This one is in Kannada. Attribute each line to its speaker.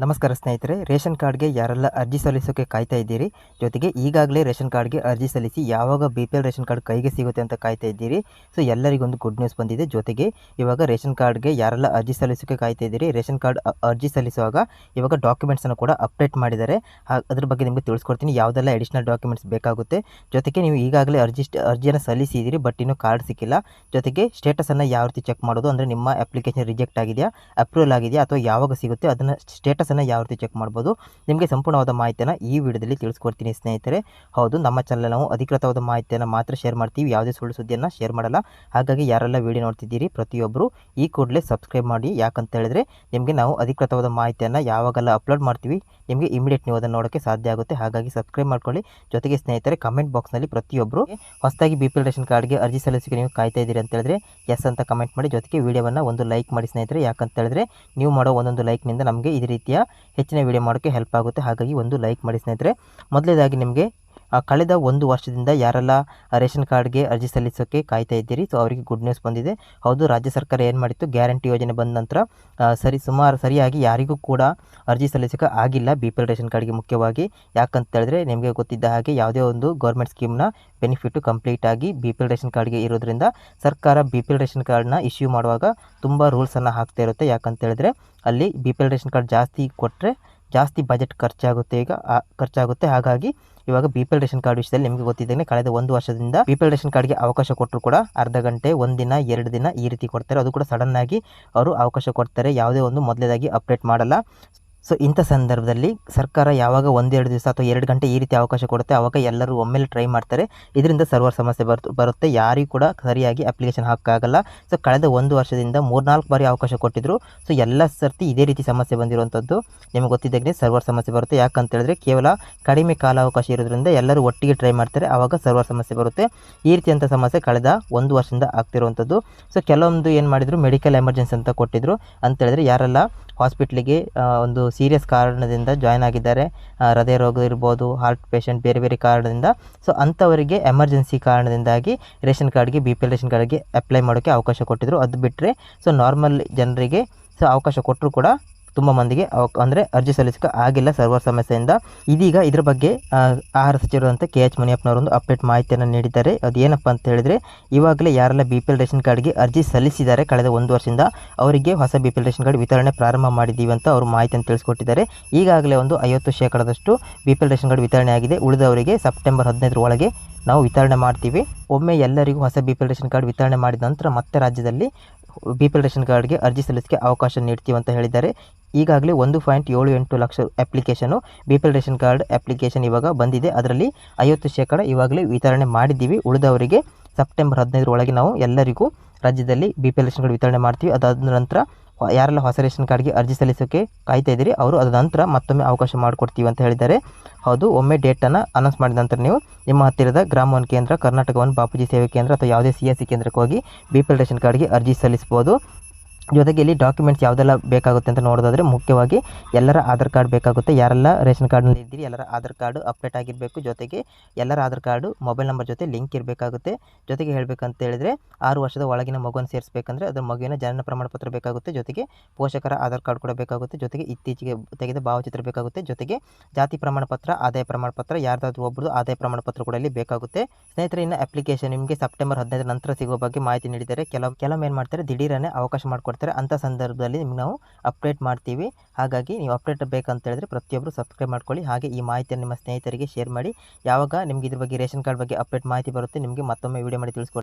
Speaker 1: ನಮಸ್ಕಾರ ಸ್ನೇಹಿತರೆ, ರೇಷನ್ ಕಾರ್ಡ್ಗೆ ಯಾರೆಲ್ಲ ಅರ್ಜಿ ಸಲ್ಲಿಸೋಕೆ ಕಾಯ್ತಾ ಇದ್ದೀರಿ, ಜೊತೆಗೆ ಈಗಾಗಲೇ ರೇಷನ್ ಕಾರ್ಡ್ಗೆ ಅರ್ಜಿ ಸಲ್ಲಿಸಿ ಯಾವಾಗ BPL ರೇಷನ್ ಕಾರ್ಡ್ ಕೈಗೆ ಸಿಗುತ್ತೆ ಅಂತ ಕಾಯ್ತಾ ಇದ್ದೀರಿ. ಸೊ ಎಲ್ಲರಿಗೊಂದು ಗುಡ್ ನ್ಯೂಸ್ ಬಂದಿದೆ. ಜೊತೆಗೆ ಇವಾಗ ರೇಷನ್ ಕಾರ್ಡ್ಗೆ ಯಾರೆಲ್ಲ ಅರ್ಜಿ ಸಲ್ಲಿಸೋಕೆ ಕಾಯ್ತಾ ಇದ್ದೀರಿ, ರೇಷನ್ ಕಾರ್ಡ್ ಅರ್ಜಿ ಸಲ್ಲಿಸುವಾಗ ಇವಾಗ ಡಾಕ್ಯುಮೆಂಟ್ಸನ್ನು ಕೂಡ ಅಪ್ಡೇಟ್ ಮಾಡಿದ್ದಾರೆ. ಅದ್ರ ಬಗ್ಗೆ ನಿಮಗೆ ತಿಳಿಸ್ಕೊಡ್ತೀನಿ ಯಾವುದೆಲ್ಲ ಅಡಿಷನಲ್ ಡಾಕ್ಯುಮೆಂಟ್ಸ್ ಬೇಕಾಗುತ್ತೆ. ಜೊತೆಗೆ ನೀವು ಈಗಾಗಲೇ ಅರ್ಜಿಯನ್ನು ಸಲ್ಲಿಸಿದ್ದೀರಿ, ಬಟ್ ಇನ್ನೂ ಕಾರ್ಡ್ ಸಿಕ್ಕಿಲ್ಲ. ಜೊತೆಗೆ ಸ್ಟೇಟಸನ್ನು ಯಾವ ರೀತಿ ಚೆಕ್ ಮಾಡೋದು, ಅಂದರೆ ನಿಮ್ಮ ಅಪ್ಲಿಕೇಶನ್ ರಿಜೆಕ್ಟ್ ಆಗಿದೆಯಾ, ಅಪ್ರೂವಲ್ ಆಗಿದೆಯಾ ಅಥವಾ ಯಾವಾಗ ಸಿಗುತ್ತೆ ಅದನ್ನು ಸ್ಟೇಟಸನ್ನು ಯಾವ ರೀತಿ ಚೆಕ್ ಮಾಡ್ಬೋದು, ನಿಮಗೆ ಸಂಪೂರ್ಣವಾದ ಮಾಹಿತಿಯನ್ನು ಈ ವಿಡಿಯೋದಲ್ಲಿ ತಿಳಿಸ್ಕೊಡ್ತೀನಿ ಸ್ನೇಹಿತರೆ. ಹೌದು, ನಮ್ಮ ಚಾನಲ್ ನಾವು ಅಧಿಕೃತವಾದ ಮಾಹಿತಿಯನ್ನು ಮಾತ್ರ ಶೇರ್ ಮಾಡ್ತೀವಿ, ಯಾವುದೇ ಸುಳ್ಳು ಸುದ್ದಿಯನ್ನು ಶೇರ್ ಮಾಡಲ್ಲ. ಹಾಗಾಗಿ ಯಾರೆಲ್ಲ ವಿಡಿಯೋ ನೋಡ್ತಿದ್ದೀರಿ ಪ್ರತಿಯೊಬ್ಬರು ಈ ಕೂಡಲೇ ಸಬ್ಸ್ಕ್ರೈಬ್ ಮಾಡಿ. ಯಾಕಂತ ಹೇಳಿದ್ರೆ ನಿಮಗೆ ನಾವು ಅಧಿಕೃತವಾದ ಮಾಹಿತಿಯನ್ನು ಯಾವಾಗೆಲ್ಲ ಅಪ್ಲೋಡ್ ಮಾಡ್ತೀವಿ ನಿಮಗೆ ಇಮಿಡಿಯೇಟ್ ನೀವು ಅದನ್ನು ನೋಡೋಕ್ಕೆ ಸಾಧ್ಯ ಆಗುತ್ತೆ. ಹಾಗಾಗಿ ಸಬ್ಸ್ಕ್ರೈಬ್ ಮಾಡ್ಕೊಳ್ಳಿ. ಜೊತೆಗೆ ಸ್ನೇಹಿತರೆ, ಕಮೆಂಟ್ ಬಾಕ್ಸ್ನಲ್ಲಿ ಪ್ರತಿಯೊಬ್ಬರು ಹೊಸದಾಗಿ BPL ರೇಷನ್ ಕಾರ್ಡ್ಗೆ ಅರ್ಜಿ ಸಲ್ಲಿಸೋಕೆ ನೀವು ಕಾಯ್ತಾ ಇದ್ದೀರಿ ಅಂತ ಹೇಳಿದ್ರೆ ಎಸ್ ಅಂತ ಕಮೆಂಟ್ ಮಾಡಿ. ಜೊತೆಗೆ ವಿಡಿಯೋವನ್ನು ಒಂದು ಲೈಕ್ ಮಾಡಿ ಸ್ನೇಹಿತರೆ. ಯಾಕಂತ ಹೇಳಿದ್ರೆ ನೀವು ಮಾಡೋ ಒಂದೊಂದು ಲೈಕ್ನಿಂದ ನಮಗೆ ಇದೇ ರೀತಿಯ ಹೆಚ್ಚಿನ ವಿಡಿಯೋ ಮಾಡೋಕ್ಕೆ ಹೆಲ್ಪ್ ಆಗುತ್ತೆ. ಹಾಗಾಗಿ ಒಂದು ಲೈಕ್ ಮಾಡಿ ಸ್ನೇಹಿತರೆ. ಮೊದಲನೇದಾಗಿ ನಿಮಗೆ ಕಳೆದ 1 ವರ್ಷದಿಂದ ಯಾರೆಲ್ಲ ರೇಷನ್ ಕಾರ್ಡ್ಗೆ ಅರ್ಜಿ ಸಲ್ಲಿಸೋಕ್ಕೆ ಕಾಯ್ತಾ ಇದ್ದೀರಿ, ಸೊ ಅವರಿಗೆ ಗುಡ್ ನ್ಯೂಸ್ ಬಂದಿದೆ. ಹೌದು, ರಾಜ್ಯ ಸರ್ಕಾರ ಏನು ಮಾಡಿತ್ತು, ಗ್ಯಾರಂಟಿ ಯೋಜನೆ ಬಂದ ನಂತರ ಸರಿಯಾಗಿ ಯಾರಿಗೂ ಕೂಡ ಅರ್ಜಿ ಸಲ್ಲಿಸೋಕೆ ಆಗಿಲ್ಲ BPL ರೇಷನ್ ಕಾರ್ಡ್ಗೆ. ಮುಖ್ಯವಾಗಿ ಯಾಕಂತ ಹೇಳಿದ್ರೆ ನಿಮಗೆ ಗೊತ್ತಿದ್ದ ಹಾಗೆ ಯಾವುದೇ ಒಂದು ಗೌರ್ಮೆಂಟ್ ಸ್ಕೀಮ್ನ ಬೆನಿಫಿಟ್ಟು ಕಂಪ್ಲೀಟ್ ಆಗಿ BPL ರೇಷನ್ ಕಾರ್ಡ್ಗೆ ಇರೋದ್ರಿಂದ ಸರ್ಕಾರ BPL ರೇಷನ್ ಕಾರ್ಡ್ನ ಇಶ್ಯೂ ಮಾಡುವಾಗ ತುಂಬ ರೂಲ್ಸನ್ನು ಹಾಕ್ತಾ ಇರುತ್ತೆ. ಯಾಕಂತ ಹೇಳಿದ್ರೆ ಅಲ್ಲಿ BPL ರೇಷನ್ ಕಾರ್ಡ್ ಜಾಸ್ತಿ ಕೊಟ್ಟರೆ ಜಾಸ್ತಿ ಬಜೆಟ್ ಖರ್ಚಾಗುತ್ತೆ. ಹಾಗಾಗಿ ಇವಾಗ BPL ರೇಷನ್ ಕಾರ್ಡ್ ವಿಷಯದಲ್ಲಿ ನಿಮಗೆ ಗೊತ್ತಿದ್ದೇನೆ, ಕಳೆದ 1 ವರ್ಷದಿಂದ BPL ರೇಷನ್ ಕಾರ್ಡ್ಗೆ ಅವಕಾಶ ಕೊಟ್ಟರು ಕೂಡ ಅರ್ಧ ಗಂಟೆ, 1 ದಿನ, 2 ದಿನ ಈ ರೀತಿ ಕೊಡ್ತಾರೆ. ಅದು ಕೂಡ ಸಡನ್ ಆಗಿ ಅವರು ಅವಕಾಶ ಕೊಡ್ತಾರೆ, ಯಾವುದೇ ಒಂದು ಮೊದಲೇದಾಗಿ ಅಪ್ಡೇಟ್ ಮಾಡಲ್ಲ. ಸೊ ಇಂಥ ಸಂದರ್ಭದಲ್ಲಿ ಸರ್ಕಾರ ಯಾವಾಗ 1-2 ದಿವಸ ಅಥವಾ 2 ಗಂಟೆ ಈ ರೀತಿ ಅವಕಾಶ ಕೊಡುತ್ತೆ, ಆವಾಗ ಎಲ್ಲರೂ ಒಮ್ಮೆಲೆ ಟ್ರೈ ಮಾಡ್ತಾರೆ. ಇದರಿಂದ ಸರ್ವರ್ ಸಮಸ್ಯೆ ಬರುತ್ತೆ, ಯಾರಿಗೂ ಕೂಡ ಸರಿಯಾಗಿ ಅಪ್ಲಿಕೇಶನ್ ಹಾಕೋಕ್ಕಾಗಲ್ಲ. ಸೊ ಕಳೆದ 1 ವರ್ಷದಿಂದ 3-4 ಬಾರಿ ಅವಕಾಶ ಕೊಟ್ಟಿದ್ರು. ಸೊ ಎಲ್ಲ ಸರ್ತಿ ಇದೇ ರೀತಿ ಸಮಸ್ಯೆ ಬಂದಿರುವಂಥದ್ದು. ನಿಮಗೆ ಗೊತ್ತಿದ್ದಾಗೆ ಸರ್ವರ್ ಸಮಸ್ಯೆ ಬರುತ್ತೆ. ಯಾಕಂತ ಹೇಳಿದ್ರೆ ಕೇವಲ ಕಡಿಮೆ ಕಾಲಾವಕಾಶ ಇರೋದ್ರಿಂದ ಎಲ್ಲರೂ ಒಟ್ಟಿಗೆ ಟ್ರೈ ಮಾಡ್ತಾರೆ, ಆವಾಗ ಸರ್ವರ್ ಸಮಸ್ಯೆ ಬರುತ್ತೆ. ಈ ರೀತಿಯಂಥ ಸಮಸ್ಯೆ ಕಳೆದ 1 ವರ್ಷದಿಂದ ಆಗ್ತಿರುವಂಥದ್ದು. ಸೊ ಕೆಲವೊಂದು ಏನು ಮಾಡಿದ್ರು, ಮೆಡಿಕಲ್ ಎಮರ್ಜೆನ್ಸಿ ಅಂತ ಕೊಟ್ಟಿದ್ರು. ಅಂತ ಹೇಳಿದ್ರೆ ಯಾರೆಲ್ಲ ಹಾಸ್ಪಿಟ್ಲಿಗೆ ಒಂದು ಸೀರಿಯಸ್ ಕಾರಣದಿಂದ ಜಾಯ್ನ್ ಆಗಿದ್ದಾರೆ, ಹೃದಯ ರೋಗ ಇರ್ಬೋದು, ಹಾರ್ಟ್ ಪೇಷಂಟ್, ಬೇರೆ ಬೇರೆ ಕಾರಣದಿಂದ, ಸೊ ಅಂಥವರಿಗೆ ಎಮರ್ಜೆನ್ಸಿ ಕಾರಣದಿಂದಾಗಿ ರೇಷನ್ ಕಾರ್ಡ್ಗೆ BPL ರೇಷನ್ ಕಾರ್ಡ್ಗೆ ಅಪ್ಲೈ ಮಾಡೋಕ್ಕೆ ಅವಕಾಶ ಕೊಟ್ಟಿದ್ರು. ಅದು ಬಿಟ್ಟರೆ ಸೊ ನಾರ್ಮಲ್ ಜನರಿಗೆ ಸೊ ಅವಕಾಶ ಕೊಟ್ಟರು ಕೂಡ ತುಂಬ ಮಂದಿಗೆ ಅಂದರೆ ಅರ್ಜಿ ಸಲ್ಲಿಸೋಕೆ ಆಗಿಲ್ಲ ಸರ್ವರ್ ಸಮಸ್ಯೆಯಿಂದ. ಇದೀಗ ಇದ್ರ ಬಗ್ಗೆ ಆಹಾರ ಸಚಿವರಾದಂಥ KH ಮುನಿಯಪ್ಪನವರೊಂದು ಅಪ್ಡೇಟ್ ಮಾಹಿತಿಯನ್ನು ನೀಡಿದ್ದಾರೆ. ಅದು ಏನಪ್ಪ ಅಂತ ಹೇಳಿದರೆ, ಇವಾಗಲೇ ಯಾರೆಲ್ಲ BPL ರೇಷನ್ ಕಾರ್ಡ್ಗೆ ಅರ್ಜಿ ಸಲ್ಲಿಸಿದ್ದಾರೆ ಕಳೆದ 1 ವರ್ಷದಿಂದ, ಅವರಿಗೆ ಹೊಸ BPL ರೇಷನ್ ಕಾರ್ಡ್ ವಿತರಣೆ ಪ್ರಾರಂಭ ಮಾಡಿದ್ದೀವಿ ಅಂತ ಅವರು ಮಾಹಿತಿಯನ್ನು ತಿಳಿಸ್ಕೊಟ್ಟಿದ್ದಾರೆ. ಈಗಾಗಲೇ ಒಂದು 50% BPL ರೇಷನ್ ಕಾರ್ಡ್ ವಿತರಣೆ ಆಗಿದೆ. ಉಳಿದವರಿಗೆ ಸೆಪ್ಟೆಂಬರ್ 15 ಒಳಗೆ ನಾವು ವಿತರಣೆ ಮಾಡ್ತೀವಿ. ಒಮ್ಮೆ ಎಲ್ಲರಿಗೂ ಹೊಸ BPL ರೇಷನ್ ಕಾರ್ಡ್ ವಿತರಣೆ ಮಾಡಿದ ನಂತರ ಮತ್ತೆ ರಾಜ್ಯದಲ್ಲಿ BPL ರೇಷನ್ ಕಾರ್ಡ್ಗೆ ಅರ್ಜಿ ಸಲ್ಲಿಸೋಕ್ಕೆ ಅವಕಾಶ ನೀಡ್ತೀವಿ ಅಂತ ಹೇಳಿದ್ದಾರೆ. ಈಗಾಗಲೇ 1.78 lakh application BPL ration card application ಇವಾಗ ಬಂದಿದೆ. ಅದರಲ್ಲಿ 50% ಇವಾಗಲೇ ವಿತರಣೆ ಮಾಡಿದ್ದೀವಿ. ಉಳಿದವರಿಗೆ ಸೆಪ್ಟೆಂಬರ್ 15 ಒಳಗೆ ನಾವು ಎಲ್ಲರಿಗೂ ರಾಜ್ಯದಲ್ಲಿ BPL ರೇಷನ್ ಕಾರ್ಡ್ ವಿತರಣೆ ಮಾಡ್ತೀವಿ. ಅದಾದ ನಂತರ ಯಾರೆಲ್ಲ ಹೊಸ ರೇಷನ್ ಕಾರ್ಡ್ಗೆ ಅರ್ಜಿ ಸಲ್ಲಿಸೋಕ್ಕೆ ಕಾಯ್ತಾ ಇದ್ದೀರಿ ಅವರು ಅದ ನಂತರ ಮತ್ತೊಮ್ಮೆ ಅವಕಾಶ ಮಾಡಿಕೊಡ್ತೀವಿ ಅಂತ ಹೇಳಿದ್ದಾರೆ. ಹೌದು, ಒಮ್ಮೆ ಡೇಟನ್ನು ಅನೌನ್ಸ್ ಮಾಡಿದ ನಂತರ ನೀವು ನಿಮ್ಮ ಹತ್ತಿರದ ಗ್ರಾಮ 1 ಕೇಂದ್ರ, ಕರ್ನಾಟಕ 1 ಬಾಪೂಜಿ ಸೇವೆ ಕೇಂದ್ರ ಅಥವಾ ಯಾವುದೇ CSC ಕೇಂದ್ರಕ್ಕೆ ಹೋಗಿ BPL ರೇಷನ್ ಕಾರ್ಡ್ಗೆ ಅರ್ಜಿ ಸಲ್ಲಿಸ್ಬೋದು. ಜೊತೆಗೆ ಇಲ್ಲಿ ಡಾಕ್ಯುಮೆಂಟ್ಸ್ ಯಾವುದೆಲ್ಲ ಬೇಕಾಗುತ್ತೆ ಅಂತ ನೋಡೋದಾದರೆ ಮುಖ್ಯವಾಗಿ ಎಲ್ಲರ ಆಧಾರ್ ಕಾರ್ಡ್ ಬೇಕಾಗುತ್ತೆ. ಯಾರೆಲ್ಲ ರೇಷನ್ ಕಾರ್ಡ್ನಲ್ಲಿ ಇದ್ದೀರಿ ಎಲ್ಲರ ಆಧಾರ್ ಕಾರ್ಡು ಅಪ್ಡೇಟ್ ಆಗಿರಬೇಕು. ಜೊತೆಗೆ ಎಲ್ಲರ ಆಧಾರ್ ಕಾರ್ಡು ಮೊಬೈಲ್ ನಂಬರ್ ಜೊತೆ ಲಿಂಕ್ ಇರಬೇಕಾಗುತ್ತೆ. ಜೊತೆಗೆ ಹೇಳಬೇಕಂತ ಹೇಳಿದರೆ 6 ವರ್ಷದ ಒಳಗಿನ ಮಗುವನ್ನು ಸೇರಿಸಬೇಕಂದ್ರೆ ಅದರ ಮಗುವಿನ ಜನನ ಪ್ರಮಾಣ ಪತ್ರ ಬೇಕಾಗುತ್ತೆ. ಜೊತೆಗೆ ಪೋಷಕರ ಆಧಾರ್ ಕಾರ್ಡ್ ಕೂಡ ಬೇಕಾಗುತ್ತೆ. ಜೊತೆಗೆ ಇತ್ತೀಚೆಗೆ ತೆಗೆದ ಭಾವಚಿತ್ರ ಬೇಕಾಗುತ್ತೆ. ಜೊತೆಗೆ ಜಾತಿ ಪ್ರಮಾಣ ಪತ್ರ, ಆದಾಯ ಪ್ರಮಾಣ ಪತ್ರ, ಯಾರ್ದಾದ್ರೂ ಒಬ್ಬರು ಆದಾಯ ಪ್ರಮಾಣ ಪತ್ರ ಕೂಡ ಇಲ್ಲಿ ಬೇಕಾಗುತ್ತೆ. ಸ್ನೇಹಿತರೆ, ಇನ್ನು ಅಪ್ಲಿಕೇಶನ್ ನಿಮಗೆ ಸೆಪ್ಟೆಂಬರ್ 15 ನಂತರ ಸಿಗುವ ಬಗ್ಗೆ ಮಾಹಿತಿ ನೀಡಿದ್ದಾರೆ. ಕೆಲವು ಏನು ಮಾಡ್ತಾರೆ, ದಿಢೀರನೇ ಅವಕಾಶ ಮಾಡಿಕೊಡ್ತಾರೆ. ಅಂಥ ಸಂದರ್ಭದಲ್ಲಿ ನಿಮ್ಗೆ ನಾವು ಅಪ್ಡೇಟ್ ಮಾಡ್ತೀವಿ. ಹಾಗಾಗಿ ನೀವು ಅಪ್ಡೇಟ್ ಬೇಕಂತ ಹೇಳಿದ್ರೆ ಪ್ರತಿಯೊಬ್ಬರು ಸಬ್ಸ್ಕ್ರೈಬ್ ಮಾಡ್ಕೊಳ್ಳಿ. ಹಾಗೆ ಈ ಮಾಹಿತಿಯನ್ನು ನಿಮ್ಮ ಸ್ನೇಹಿತರಿಗೆ ಶೇರ್ ಮಾಡಿ. ಯಾವಾಗ ನಿಮಗೆ ಇದ್ರ ಬಗ್ಗೆ ರೇಷನ್ ಕಾರ್ಡ್ ಬಗ್ಗೆ ಅಪ್ಡೇಟ್ ಮಾಹಿತಿ ಬರುತ್ತೆ ನಿಮಗೆ ಮತ್ತೊಮ್ಮೆ ವಿಡಿಯೋ ಮಾಡಿ ತಿಳಿಸ್ಕೊಡ್ತೀನಿ.